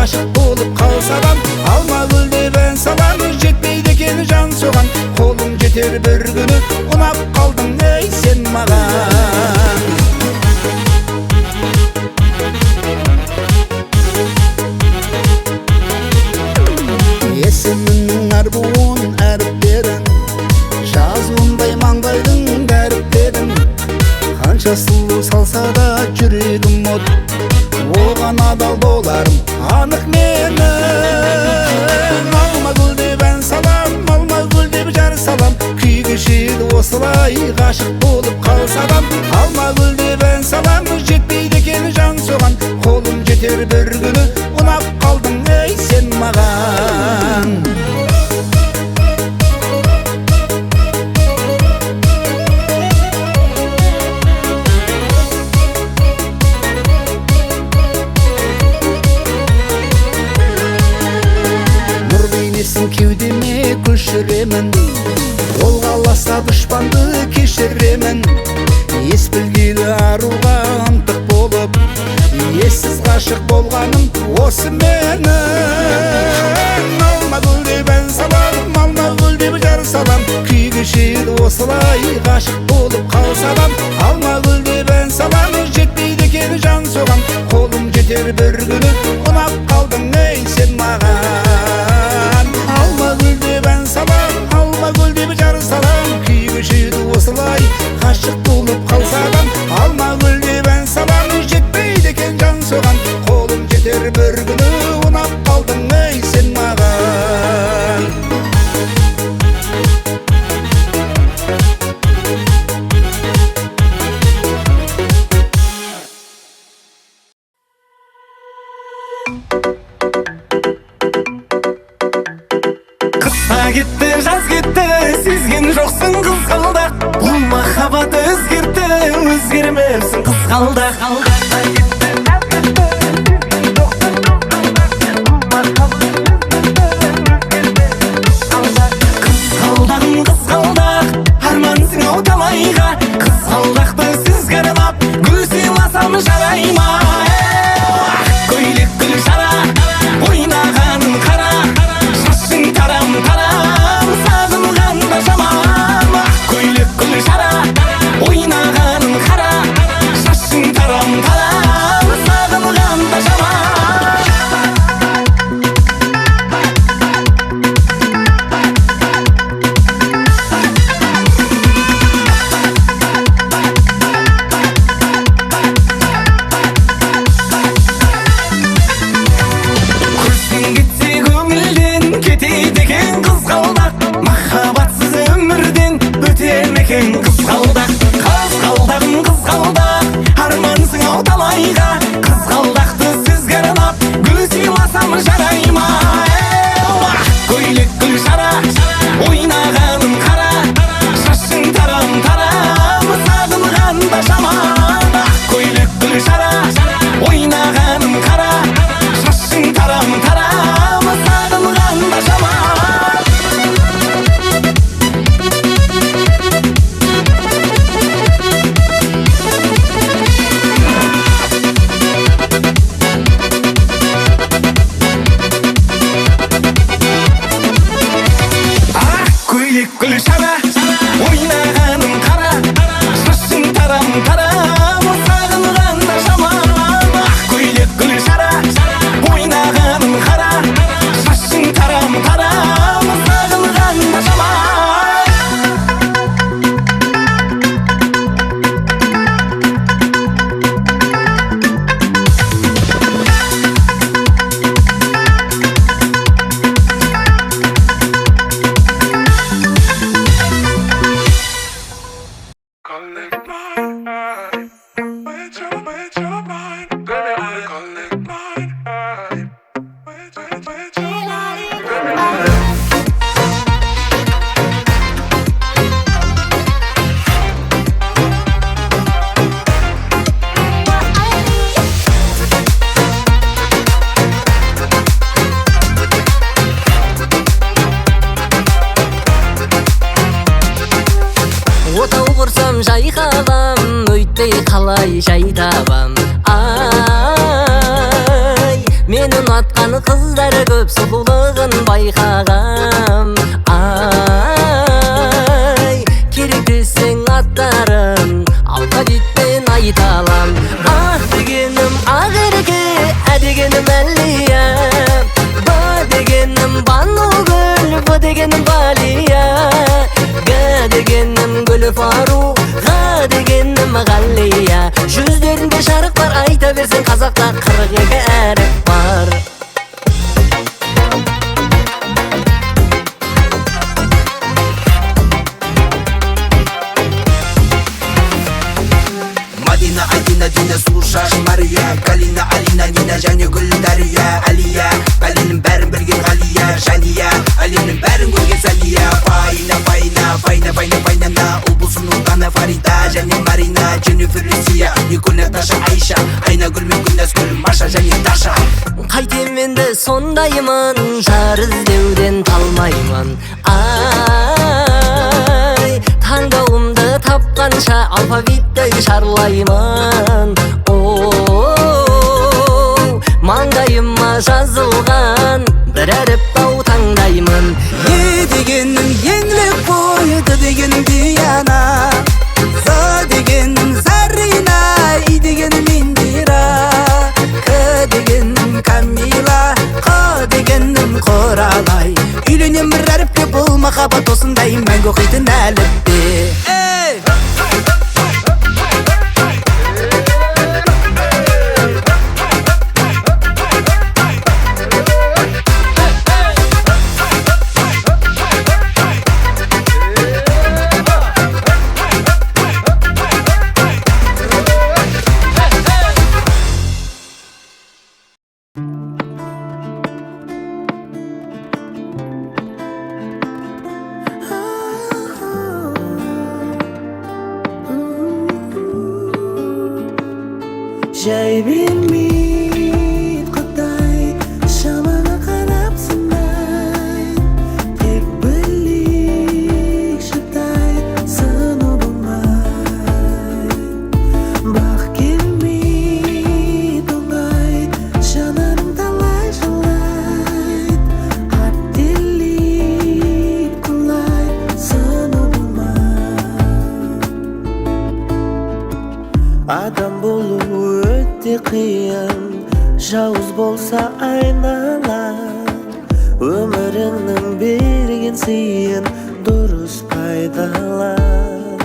aşık bulup kalsadan. Alma gülde ben salam, jetmeydi eкен can soğan. Kolum jeter bir günü, unap kaldın ey sen mağan. Есімінің арбуын әріптерін, жазуындай маңдайдың дәріптерін. Қанша сұлу салса да жүрегім от, оған адал боларым анық менің. Алма гүл деп ән салам, алма гүл деп жар салам, күй кешеді осылай ғашық болып қалсадам. Алма гүл деп ән салам, жетпейді екен жан соған. Қолым жетер бір күні, ұнап қалдың ей сен маған. Кеудеме көшіремін, ол қаласа дұшпанды кешіремін. Ес білгелі аруға ынтық болып, ессіз ғашық болғаным осы менің. Алма гүл деп ән салам, алма гүл деп жар салам, күй кешеді осылай ғашық болып қалсадам. Алма гүл деп ән салам, жетпейді екен жан соған. Қолым жетер бір күні, ұнап қалдың ей сен маған. Алма гүл деп ән салам, алма гүл деп жар салам, күй кешеді осылай ғашық болып қалсадам. Алма гүл деп ән салам, жетпейді екен жан соған. Қолым жетер бір күні, ұнап қалдың ей сен маған. Кетті, жаз кетті, сезген жоқсың қызғалдақ. Бұл махаббат өзгерді, өзгермепсің қызғалдақ. Қызғалдағым қызғалдақ, армансың ау талайға. Қызғалдақты сізге арнап, гүл сыйласам жарай ма? Көйлек гүл жара, ойнағаның қара, шашың тарам-тарам, сағынғанда жаман. Көйлек гүл жара, ойнағаның қара, шашың тарам-тарам, сағынғанда жаман. Қызғалдақ, қызғалдағым қызғалдақ, армансың ау талайға. Қызғалдақты сізге арнап, гүл сыйласам жарай ма? Көйлек гүл жара, ойнағаным қара, шашың тарам-тарам, сағынғанда жаман. Көйлек гүл жара, ойнағаным қара, шашың тарам-тарам, сағынғанда жаман. атқан қыздары көп, сұлулығын байқағам. Ай, керек десең аттарын алфавитпен айта алам. Ақ дегенім ақ ерке, ә дегенім әлия, ба дегенім Банугүл, б дегенім Балия, г дегенім Гүлфару, ға дегенім Ғалия. Жүздерінде жарық бар, айта берсең қазақта 42 әріп бар. Мадина, Адина, Дина, слушаш Мария, Калина, Алина, Нина, және Гүлдария, Алия, Галинің бәрін білген Ғалия, Жания, әлемнің бәрін көрген Сәния. Файна, ұлбұлсының ғана Фарида, және Марина, Дженнифер, Люсия, Николь, Наташа, Айша, Айнагүл мен Гүлназгүл, Маша және Таша. Қайтем енді сондаймын, жар іздеуден талмаймын. Ай, таңдауымды тапқанша алфавитті шарлаймын. Оу, маңдайыма жазылған бір әріп тау таңдаймын. Е дегенің еңлік бойы, Д дегенің Диана, З дегенің Зарина, И дегенің Индира, К дегенің Камила, Қ дегенің Құралай. Үйленем бір әріпке, бұл махаббат осындай мәңгі оқитын әліппе. Жай бермейді Құдай шамаңа қарап сынай, тек білейік шыдай сыну болмай. Бақ келмейді оңай, жанарың талай жылайды, аттелейді құлай сыну болмай. Адам болу өте қиын, жауыз болса айналаң. Өміріңнің берген сыйын дұрыс пайдалан.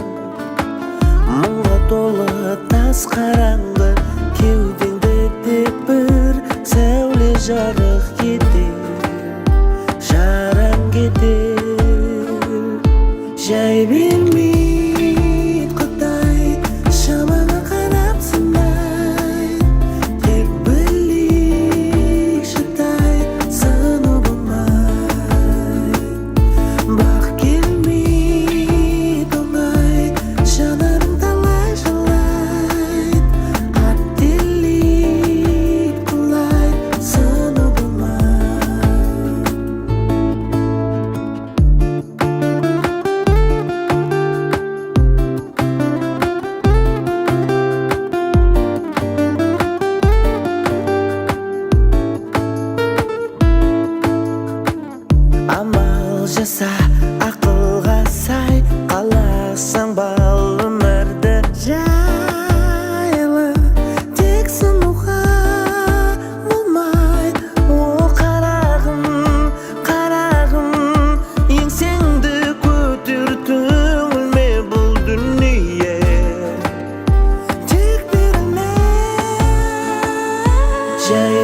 Мұңға толы тас қараңғы, кеудеңді тек бір сәуле жарық етер, жараң кетер. Жай бермейді Құдай шамаңа қарап сынай, тек білейік шыдай сыну болмай. Бақ келмейді оңай, жанарың талай жылайды, аттелейді құлай сыну болмай. Амал жаса, ақылға сай, қаласаң бал өмірді жайлы, тек сынуға болмай. О қарағым, еңсеңді көтер, түңілме бұл дүние, тек берілме. Жай